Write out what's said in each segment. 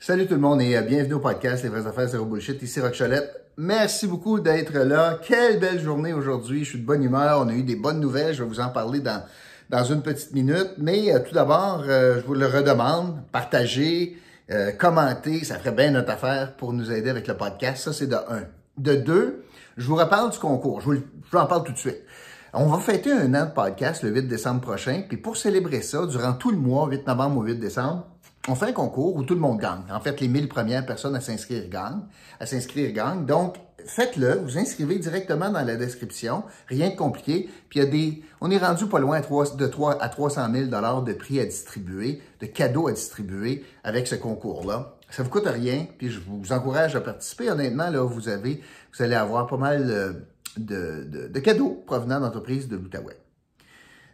Salut tout le monde et bienvenue au podcast Les vraies affaires zéro bullshit. Ici Roch Cholette. Merci beaucoup d'être là. Quelle belle journée aujourd'hui. Je suis de bonne humeur. On a eu des bonnes nouvelles. Je vais vous en parler dans une petite minute. Mais tout d'abord, je vous le redemande. Partagez, commentez. Ça ferait bien notre affaire pour nous aider avec le podcast. Ça, c'est de un. De deux, je vous reparle du concours. Je vous en parle tout de suite. On va fêter un an de podcast le 8 décembre prochain. Puis pour célébrer ça, durant tout le mois, 8 novembre au 8 décembre, on fait un concours où tout le monde gagne. En fait, les 1000 premières personnes à s'inscrire gagnent. Donc, faites-le. Vous inscrivez directement dans la description. Rien de compliqué. Puis on est rendu pas loin à 300 000 $ de prix à distribuer, de cadeaux à distribuer avec ce concours-là. Ça vous coûte rien. Puis je vous encourage à participer. Honnêtement, là, vous allez avoir pas mal de cadeaux provenant d'entreprises de l'Outaouais.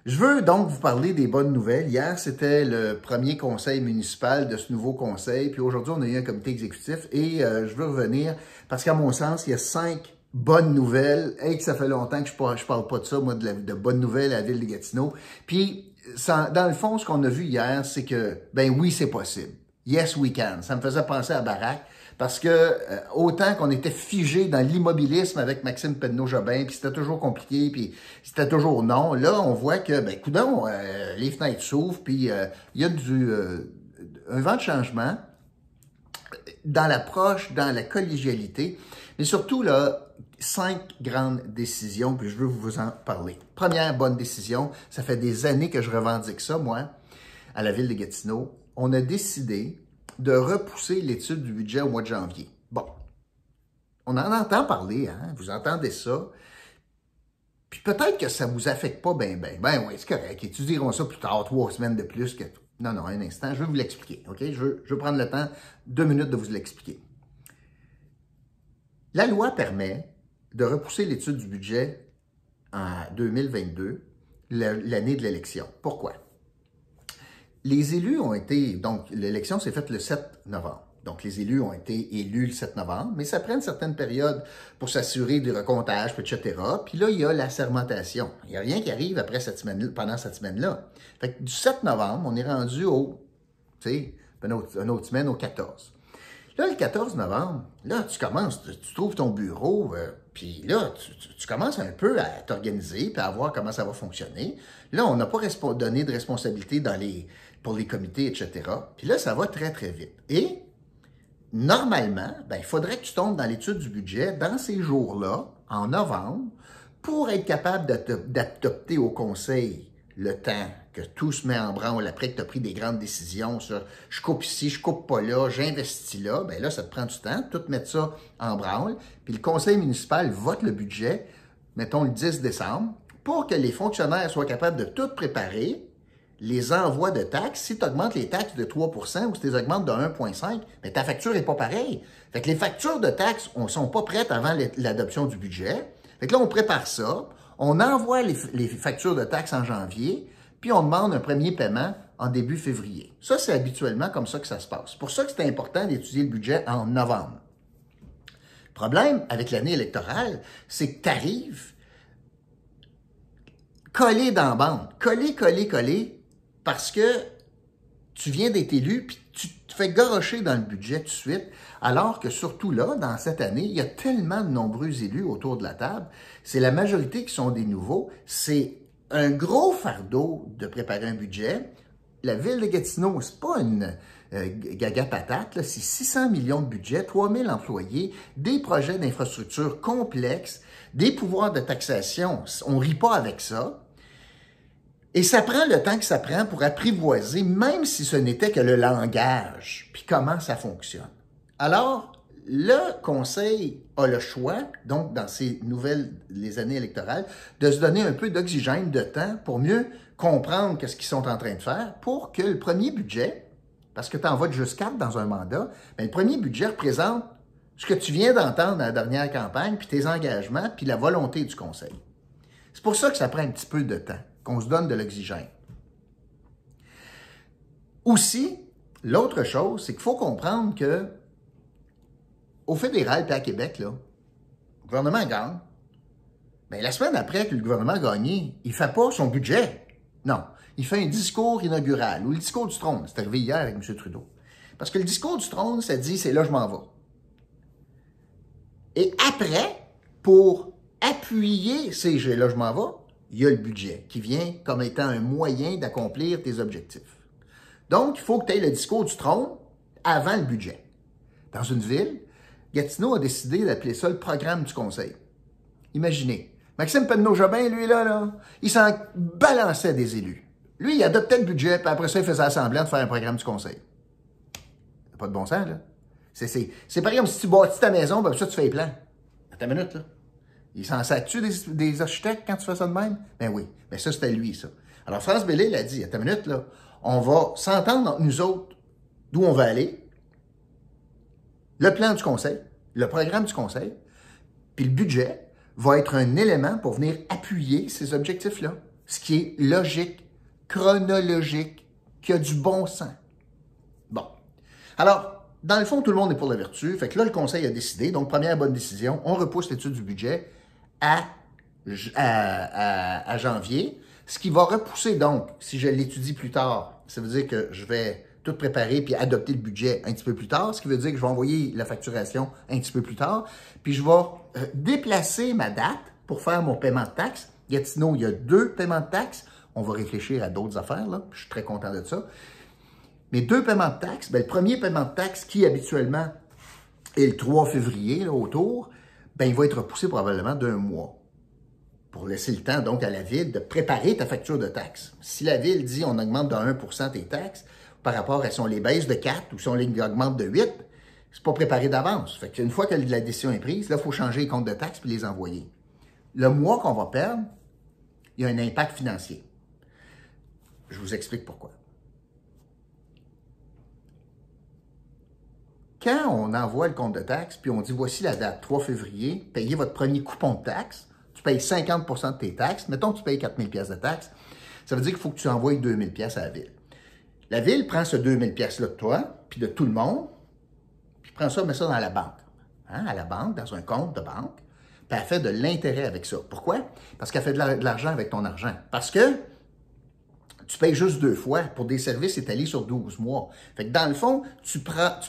Je veux donc vous parler des bonnes nouvelles. Hier, c'était le premier conseil municipal de ce nouveau conseil. Puis aujourd'hui, on a eu un comité exécutif et je veux revenir parce qu'à mon sens, il y a 5 bonnes nouvelles. Et que ça fait longtemps que je parle pas de ça, moi, de bonnes nouvelles à la ville de Gatineau. Puis, dans le fond, ce qu'on a vu hier, c'est que, ben oui, c'est possible. Yes, we can. Ça me faisait penser à Barack. Parce que autant qu'on était figé dans l'immobilisme avec Maxime Penneau-Jobin, puis c'était toujours compliqué, puis c'était toujours non, là, on voit que, ben, coudonc, les fenêtres s'ouvrent, puis il y a un vent de changement dans l'approche, dans la collégialité, mais surtout, là, 5 grandes décisions, puis je veux vous en parler. Première bonne décision, ça fait des années que je revendique ça, moi, à la ville de Gatineau. On a décidé de repousser l'étude du budget au mois de janvier. Bon, on en entend parler, hein? Vous entendez ça. Puis peut-être que ça ne vous affecte pas bien. Ben oui, c'est correct. Étudieront ça plus tard, 3 semaines de plus que... Non, un instant, je vais vous l'expliquer, OK? Je veux prendre le temps, 2 minutes de vous l'expliquer. La loi permet de repousser l'étude du budget en 2022, l'année de l'élection. Pourquoi? Les élus ont été, donc l'élection s'est faite le 7 novembre. Donc les élus ont été élus le 7 novembre, mais ça prend une certaine période pour s'assurer du recomptage, etc. Puis là, il y a la sermentation. Il n'y a rien qui arrive après pendant cette semaine-là. Fait que du 7 novembre, on est rendu une autre semaine, au 14. Là, le 14 novembre, là, tu commences, tu trouves ton bureau, puis là, tu commences un peu à t'organiser, puis à voir comment ça va fonctionner. Là, on n'a pas donné de responsabilité pour les comités, etc. Puis là, ça va très, très vite. Et normalement, ben, il faudrait que tu tombes dans l'étude du budget dans ces jours-là, en novembre, pour être capable d'adopter au conseil le temps que tout se met en branle après que tu as pris des grandes décisions sur je coupe ici, je coupe pas là, j'investis là, bien là, ça te prend du temps, tout mettre ça en branle. Puis le conseil municipal vote le budget, mettons le 10 décembre, pour que les fonctionnaires soient capables de tout préparer, les envois de taxes. Si tu augmentes les taxes de 3 % ou si tu les augmentes de 1,5 %, bien, ta facture n'est pas pareille. Fait que les factures de taxes ne sont pas prêtes avant l'adoption du budget. Fait que là, on prépare ça. On envoie les factures de taxes en janvier, puis on demande un premier paiement en début février. Ça, c'est habituellement comme ça que ça se passe. C'est pour ça que c'est important d'étudier le budget en novembre. Le problème avec l'année électorale, c'est que tu arrives collé dans la bande. Collé, parce que tu viens d'être élu, puis tu te fais garrocher dans le budget tout de suite, alors que surtout là, dans cette année, il y a tellement de nombreux élus autour de la table, c'est la majorité qui sont des nouveaux, c'est un gros fardeau de préparer un budget. La ville de Gatineau, c'est pas une gaga patate, c'est 600 millions de budget, 3000 employés, des projets d'infrastructure complexes, des pouvoirs de taxation, on rit pas avec ça. Et ça prend le temps que ça prend pour apprivoiser, même si ce n'était que le langage, puis comment ça fonctionne. Alors, le conseil a le choix, donc dans les années électorales, de se donner un peu d'oxygène, de temps, pour mieux comprendre ce qu'ils sont en train de faire, pour que le premier budget, parce que tu en votes juste 4 dans un mandat, bien, le premier budget représente ce que tu viens d'entendre dans la dernière campagne, puis tes engagements, puis la volonté du conseil. C'est pour ça que ça prend un petit peu de temps, qu'on se donne de l'oxygène. Aussi, l'autre chose, c'est qu'il faut comprendre que au fédéral et à Québec, là, le gouvernement gagne. Mais la semaine après que le gouvernement a gagné, il ne fait pas son budget. Non, il fait un discours inaugural ou le discours du trône. C'est arrivé hier avec M. Trudeau. Parce que le discours du trône, ça dit, c'est là je m'en vais. Et après, pour appuyer ces « là je m'en vais », il y a le budget qui vient comme étant un moyen d'accomplir tes objectifs. Donc, il faut que tu aies le discours du trône avant le budget. Dans une ville, Gatineau a décidé d'appeler ça le programme du conseil. Imaginez, Maxime Penneau-Jobin, lui, là, il s'en balançait des élus. Lui, il adoptait le budget, puis après ça, il faisait semblant de faire un programme du conseil. C'est pas de bon sens, là. C'est pareil comme si tu bâtis ta maison, ben ça, tu fais les plans. Attends une minute, là. Il s'en sac-tu des architectes quand tu fais ça de même? Ben oui. Ben ça, c'était lui, ça. Alors, France Bellil a dit, attends une minute, là, on va s'entendre entre nous autres d'où on va aller, le plan du conseil, le programme du conseil, puis le budget va être un élément pour venir appuyer ces objectifs-là. Ce qui est logique, chronologique, qui a du bon sens. Bon. Alors, dans le fond, tout le monde est pour la vertu. Fait que là, le conseil a décidé. Donc, première bonne décision, on repousse l'étude du budget à janvier. Ce qui va repousser, donc, si je l'étudie plus tard, ça veut dire que je vais tout préparer puis adopter le budget un petit peu plus tard, ce qui veut dire que je vais envoyer la facturation un petit peu plus tard, puis je vais déplacer ma date pour faire mon paiement de taxes. Gatineau, il y a 2 paiements de taxes. On va réfléchir à d'autres affaires, là. Je suis très content de ça. Mais 2 paiements de taxes, bien, le premier paiement de taxes, qui habituellement est le 3 février, là, autour, bien, il va être repoussé probablement d'1 mois. Pour laisser le temps, donc, à la Ville de préparer ta facture de taxes. Si la Ville dit on augmente de 1 % tes taxes, par rapport à si on les baisse de 4 ou si on les augmente de 8, c'est pas préparé d'avance. Fait qu'une fois que la décision est prise, là, il faut changer les comptes de taxes puis les envoyer. Le mois qu'on va perdre, il y a un impact financier. Je vous explique pourquoi. Quand on envoie le compte de taxes, puis on dit voici la date, 3 février, payez votre premier coupon de taxes, tu payes 50 % de tes taxes, mettons que tu payes 4 000 $ de taxes, ça veut dire qu'il faut que tu envoies 2 000 $ à la Ville. La Ville prend ce 2 000 $ là de toi, puis de tout le monde, puis prend ça, met ça dans la banque. Hein, à la banque, dans un compte de banque, puis elle fait de l'intérêt avec ça. Pourquoi? Parce qu'elle fait de l'argent avec ton argent. Parce que tu payes juste 2 fois pour des services étalés sur 12 mois. Fait que dans le fond, tu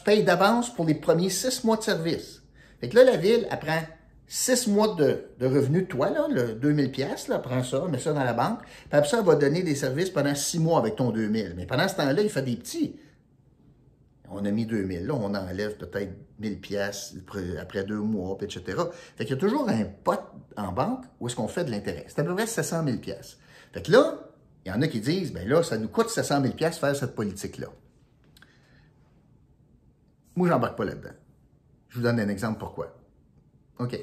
payes d'avance pour les premiers 6 mois de service. Fait que là, la Ville, elle prend 6 mois de revenus de toi, là, le 2 000 $, là, prends ça, mets ça dans la banque, puis après ça, elle va donner des services pendant 6 mois avec ton 2 000. Mais pendant ce temps-là, il fait des petits. On a mis 2 000, là, on enlève peut-être 1 000 $ après 2 mois, etc. Fait qu'il y a toujours un pot en banque où est-ce qu'on fait de l'intérêt. C'est à peu près 700 000 $. Fait que là, il y en a qui disent, bien là, ça nous coûte 700 000 $ faire cette politique-là. Moi, je n'embarque pas là-dedans. Je vous donne un exemple pourquoi. OK.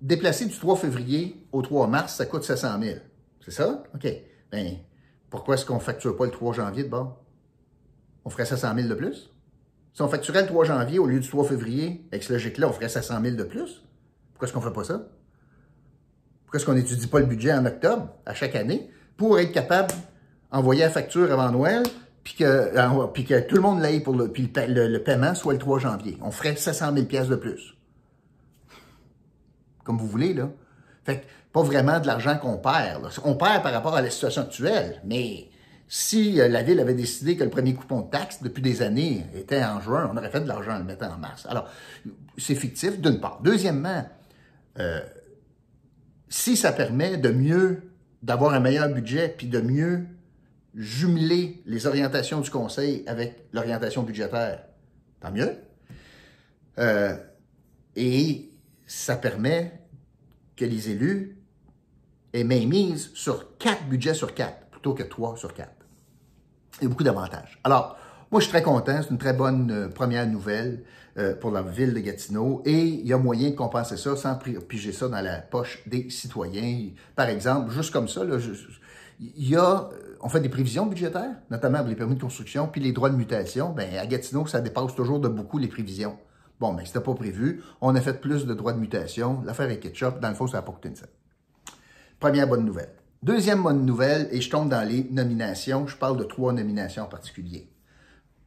Déplacer du 3 février au 3 mars, ça coûte 700 000. C'est ça? OK. Bien, pourquoi est-ce qu'on ne facture pas le 3 janvier de bord? On ferait 700 000 de plus? Si on facturait le 3 janvier au lieu du 3 février, avec ce logique-là, on ferait 700 000 de plus? Pourquoi est-ce qu'on ne fait pas ça? Pourquoi est-ce qu'on n'étudie pas le budget en octobre, à chaque année, pour être capable d'envoyer la facture avant Noël, puis que tout le monde l'aille pour le paiement soit le 3 janvier? On ferait 700 000 $ de plus. Comme vous voulez, là. Fait que, pas vraiment de l'argent qu'on perd, là. On perd par rapport à la situation actuelle, mais si la Ville avait décidé que le premier coupon de taxe depuis des années était en juin, on aurait fait de l'argent en le mettant en mars. Alors, c'est fictif, d'une part. Deuxièmement, si ça permet d'avoir un meilleur budget puis de mieux jumeler les orientations du Conseil avec l'orientation budgétaire, tant mieux. Et ça permet que les élus aient mainmise sur 4 budgets sur 4 plutôt que 3 sur 4. Il y a beaucoup d'avantages. Alors, moi, je suis très content. C'est une très bonne première nouvelle pour la ville de Gatineau. Et il y a moyen de compenser ça sans piger ça dans la poche des citoyens. Par exemple, juste comme ça, là, on fait des prévisions budgétaires, notamment pour les permis de construction, puis les droits de mutation. Bien, à Gatineau, ça dépasse toujours de beaucoup les prévisions. Bon, mais c'était pas prévu. On a fait plus de droits de mutation. L'affaire est ketchup. Dans le fond, ça n'a pas coûté une scène. Première bonne nouvelle. Deuxième bonne nouvelle, et je tombe dans les nominations. Je parle de 3 nominations en particulier.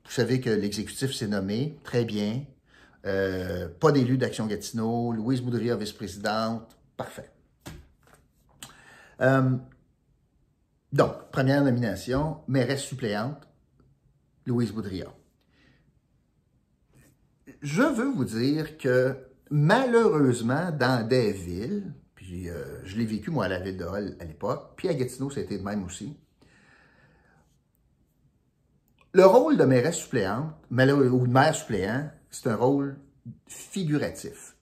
Vous savez que l'exécutif s'est nommé. Très bien. Pas d'élu d'Action Gatineau. Louise Boudria, vice-présidente. Parfait. Donc, première nomination, mairesse suppléante, Louise Boudria. je veux vous dire que malheureusement, dans des villes, puis je l'ai vécu moi à la ville de Hull à l'époque, puis à Gatineau, ça a été de même aussi, le rôle de mairesse suppléante, ou de maire suppléant, c'est un rôle figuratif,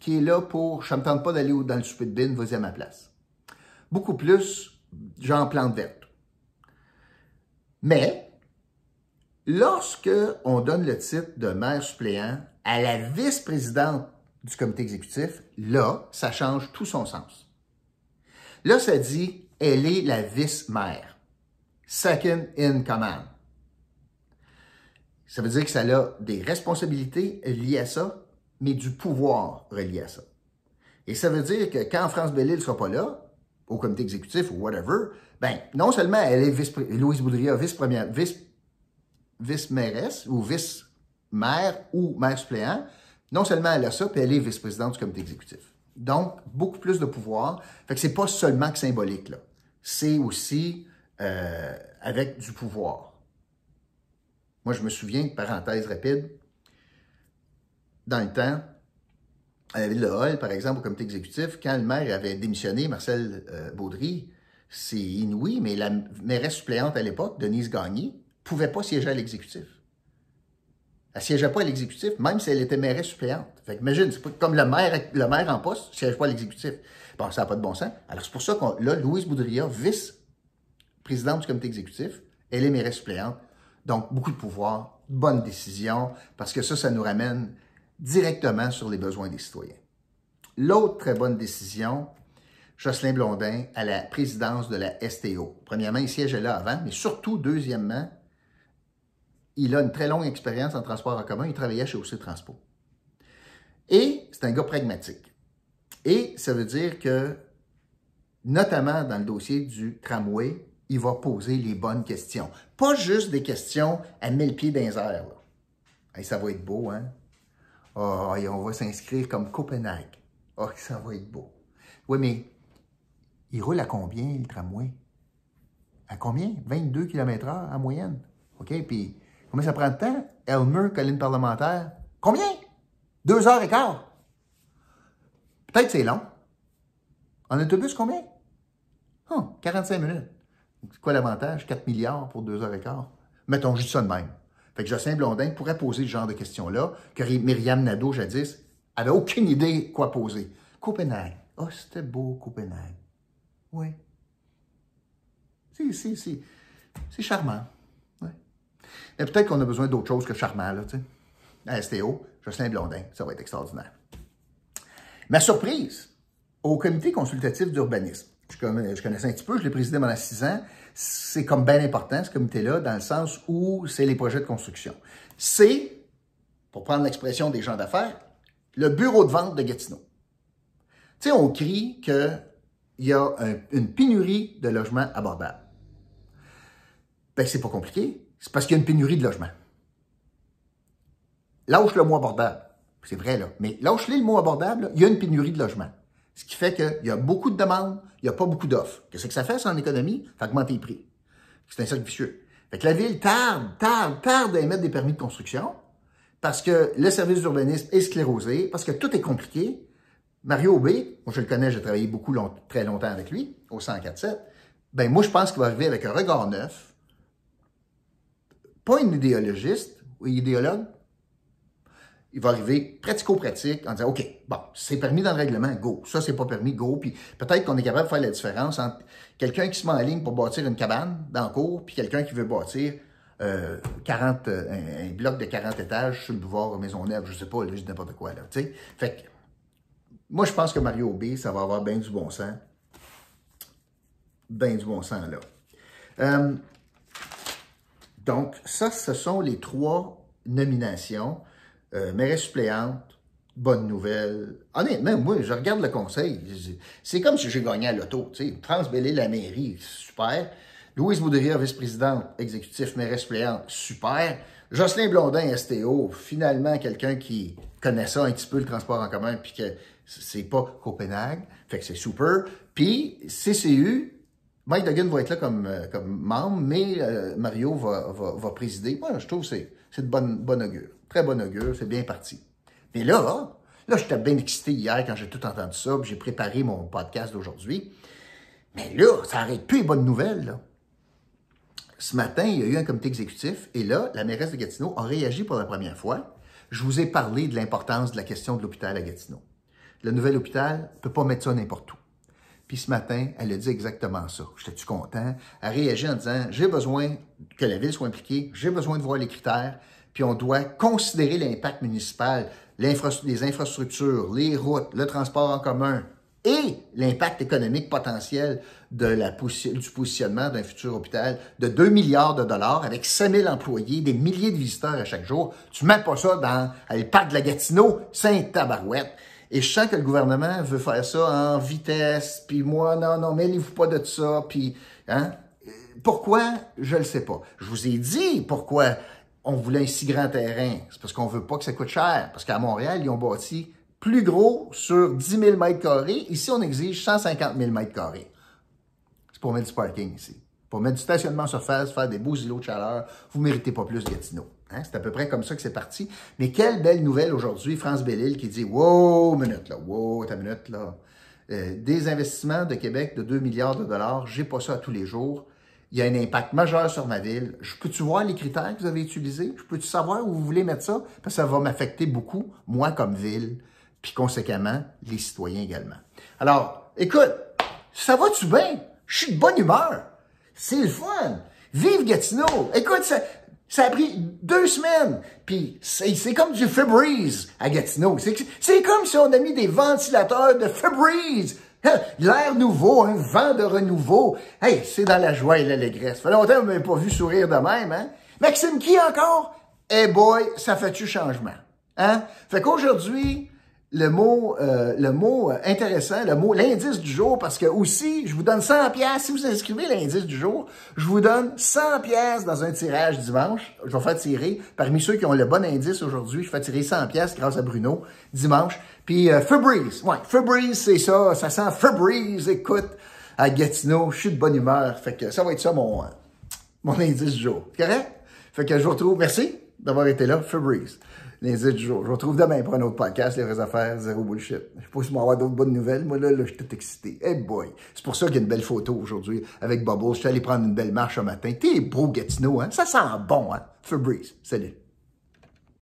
qui est là pour « je ne me tente pas d'aller dans le souper de bine, vas-y à ma place ». Beaucoup plus, genre plante verte. Mais, lorsque on donne le titre de maire suppléant à la vice-présidente du comité exécutif, là, ça change tout son sens. Là, ça dit, elle est la vice-maire. Second in command. Ça veut dire que ça a des responsabilités liées à ça, mais du pouvoir relié à ça. Et ça veut dire que quand France Bellil ne sera pas là, au comité exécutif ou whatever, ben non seulement elle est Louise Boudria, vice-mairesse ou vice-maire ou maire suppléant, non seulement elle a ça, puis elle est vice-présidente du comité exécutif. Donc, beaucoup plus de pouvoir. Fait que c'est pas seulement que symbolique, là. C'est aussi avec du pouvoir. Moi, je me souviens, parenthèse rapide, dans le temps, à la ville de Hull, par exemple, au comité exécutif, quand le maire avait démissionné, Marcel Baudry, c'est inouï, mais la mairesse suppléante à l'époque, Denise Gagné, ne pouvait pas siéger à l'exécutif. Elle ne siégeait pas à l'exécutif, même si elle était mairesse suppléante. Fait que imagine, c'est pas comme le maire en poste ne siège pas à l'exécutif. Bon, ça n'a pas de bon sens. Alors, c'est pour ça que là, Louise Boudria, vice-présidente du comité exécutif, elle est mairesse suppléante. Donc, beaucoup de pouvoir, bonne décision, parce que ça nous ramène directement sur les besoins des citoyens. L'autre très bonne décision, Jocelyn Blondin à la présidence de la STO. Premièrement, il siégeait là avant, mais surtout, deuxièmement, il a une très longue expérience en transport en commun. Il travaillait chez OC Transpo. Et c'est un gars pragmatique. Et ça veut dire que, notamment dans le dossier du tramway, il va poser les bonnes questions. Pas juste des questions à 1000 pieds dans les airs. Là. Hey, ça va être beau, hein? Oh, et on va s'inscrire comme Copenhague. Oh, ça va être beau. Oui, mais il roule à combien, le tramway? À combien? 22 km/h en moyenne. OK? Puis, combien ça prend de temps? Elmer, colline parlementaire. Combien? 2h15. Peut-être c'est long. En autobus, combien? 45 minutes. C'est quoi l'avantage? 4 milliards pour 2h15. Mettons, juste ça de même. Fait que Jocelyn Blondin pourrait poser ce genre de questions-là, que Myriam Nadeau, jadis, avait aucune idée quoi poser. Copenhague. Oh, c'était beau, Copenhague. Oui. C'est charmant. Ouais. Mais peut-être qu'on a besoin d'autre chose que charmant, là, tu sais. À STO, Jocelyn Blondin, ça va être extraordinaire. Ma surprise, au comité consultatif d'urbanisme, je connaissais un petit peu, je l'ai présidé pendant 6 ans, c'est comme bien important, ce comité-là, dans le sens où c'est les projets de construction. C'est, pour prendre l'expression des gens d'affaires, le bureau de vente de Gatineau. Tu sais, on crie qu'il y a une pénurie de logements abordables. Ben, c'est pas compliqué. C'est parce qu'il y a une pénurie de logements. Lâche le mot abordable. C'est vrai, là. Mais lâche-les le mot abordable, là, il y a une pénurie de logements. Ce qui fait qu'il y a beaucoup de demandes, il n'y a pas beaucoup d'offres. Qu'est-ce que ça fait, ça, en économie? Ça augmente les prix. C'est un cercle vicieux. Fait que la ville tarde à émettre des permis de construction parce que le service d'urbanisme est sclérosé, parce que tout est compliqué. Mario Aubé, moi je le connais, j'ai travaillé très longtemps avec lui, au 104.7, ben moi je pense qu'il va arriver avec un regard neuf, pas un idéologiste ou idéologue, il va arriver pratico-pratique en disant, OK, bon, c'est permis dans le règlement, go. Ça, c'est pas permis, go. Puis peut-être qu'on est capable de faire la différence entre quelqu'un qui se met en ligne pour bâtir une cabane dans le cours, puis quelqu'un qui veut bâtir un bloc de 40 étages sur le boulevard Maisonneuve, je sais pas, là, je dis n'importe quoi, là, tu sais. Fait que, moi, je pense que Mario Aubé, ça va avoir bien du bon sens. Bien du bon sens, là. Donc, ça, ce sont les 3 nominations. Mairesse suppléante, bonne nouvelle. Honnêtement, moi, je regarde le conseil. C'est comme si j'ai gagné à l'auto. France Bellil, la mairie, super. Louise Boudria, vice-présidente, exécutif, mairesse suppléante, super. Jocelyn Blondin, STO, finalement, quelqu'un qui connaît ça un petit peu, le transport en commun, puis que c'est pas Copenhague. Fait que c'est super. Puis, CCU, Mike Duggan va être là comme membre, mais Mario va présider. Moi, je trouve que c'est de bonne augure. Très bon augure, c'est bien parti. Mais là, j'étais bien excité hier quand j'ai tout entendu ça, puis j'ai préparé mon podcast d'aujourd'hui. Mais là, ça n'arrête plus les bonnes nouvelles, là. Ce matin, il y a eu un comité exécutif, et là, la mairesse de Gatineau a réagi pour la première fois. Je vous ai parlé de l'importance de la question de l'hôpital à Gatineau. Le nouvel hôpital ne peut pas mettre ça n'importe où. Puis ce matin, elle a dit exactement ça. J'étais-tu content? Elle a réagi en disant, j'ai besoin que la ville soit impliquée, j'ai besoin de voir les critères, puis on doit considérer l'impact municipal, les infrastructures, les routes, le transport en commun et l'impact économique potentiel du positionnement d'un futur hôpital de 2 milliards de dollars avec 5 000 employés, des milliers de visiteurs à chaque jour. Tu mets pas ça dans le parc de la Gatineau, Saint-Tabarouette. Et je sens que le gouvernement veut faire ça en vitesse, puis moi, non, mêlez-vous pas de ça, puis, hein? Pourquoi? Je le sais pas. Je vous ai dit pourquoi on voulait un si grand terrain. C'est parce qu'on veut pas que ça coûte cher. Parce qu'à Montréal, ils ont bâti plus gros sur 10 000 mètres carrés. Ici, on exige 150 000 mètres carrés. C'est pour mettre du parking ici. Pour mettre du stationnement en surface, faire des beaux îlots de chaleur. Vous ne méritez pas plus Gatineau. Hein? C'est à peu près comme ça que c'est parti. Mais quelle belle nouvelle aujourd'hui, France Bellil qui dit « Wow, ta minute, là. Des investissements de Québec de 2 milliards de dollars, j'ai pas ça à tous les jours. Il y a un impact majeur sur ma ville. Je peux-tu voir les critères que vous avez utilisés? Je peux-tu savoir où vous voulez mettre ça? Parce que ça va m'affecter beaucoup, moi comme ville, puis conséquemment, les citoyens également. Alors, écoute, ça va-tu bien? Je suis de bonne humeur. C'est le fun. Vive Gatineau. Écoute, ça a pris 2 semaines. Puis c'est comme du Febreze à Gatineau. C'est comme si on a mis des ventilateurs de Febreze. L'air nouveau, un vent de renouveau. Hey, c'est dans la joie et l'allégresse. Ça fait longtemps que vous m'avez pas vu sourire de même, hein? Maxime, qui encore? Eh boy, ça fait-tu changement? Hein? Fait qu'aujourd'hui, le mot intéressant, l'indice du jour, parce que aussi, je vous donne 100 pièces. Si vous inscrivez l'indice du jour, je vous donne 100 pièces dans un tirage dimanche. Je vais faire tirer, parmi ceux qui ont le bon indice aujourd'hui, je fais tirer 100 pièces grâce à Bruno, dimanche. Puis Febreze, Febreze, c'est ça, ça sent Febreze, écoute, à Gatineau, je suis de bonne humeur. Fait que ça va être ça mon indice du jour. Correct? Fait que je vous retrouve, merci d'avoir été là, Febreze. L'indice du jour. Je vous retrouve demain pour un autre podcast, Les vraies affaires, zéro bullshit. Je sais pas si je vais avoir d'autres bonnes nouvelles. Moi, là, je suis tout excité. Hey boy! C'est pour ça qu'il y a une belle photo aujourd'hui avec Bubbles. Je suis allé prendre une belle marche ce matin. T'es beau, Gatineau, hein? Ça sent bon, hein? Febreze. Salut.